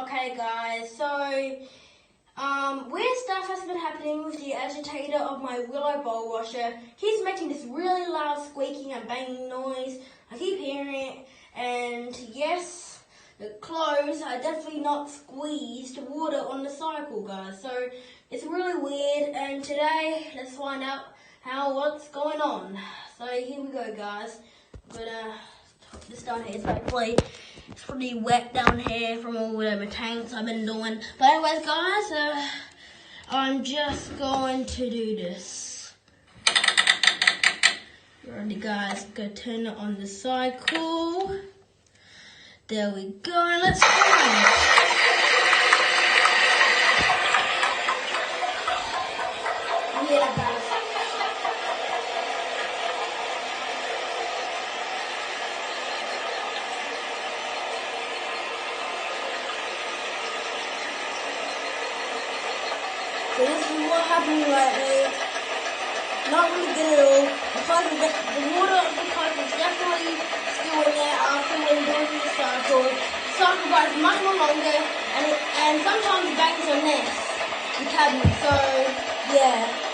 Okay guys, so weird stuff has been happening with the agitator of my willow bowl washer. He's making this really loud squeaking and banging noise. I keep hearing it, and yes, the clothes are definitely not squeezed water on the cycle, guys. So it's really weird, and today let's find out what's going on. So here we go, guys. I'm gonna put this down here. So hopefully it's pretty wet down here from all whatever tanks I've been doing. But anyways, guys, I'm just going to do this. Alrighty, guys, go turn it on the cycle. There we go, and let's go. Yeah, guys. So this is what happened lately. Not really good at all. The water of the pipe is definitely still in there after when going through the cycle. The cycle goes much more longer, and sometimes bangs on this, the cabinet. So yeah.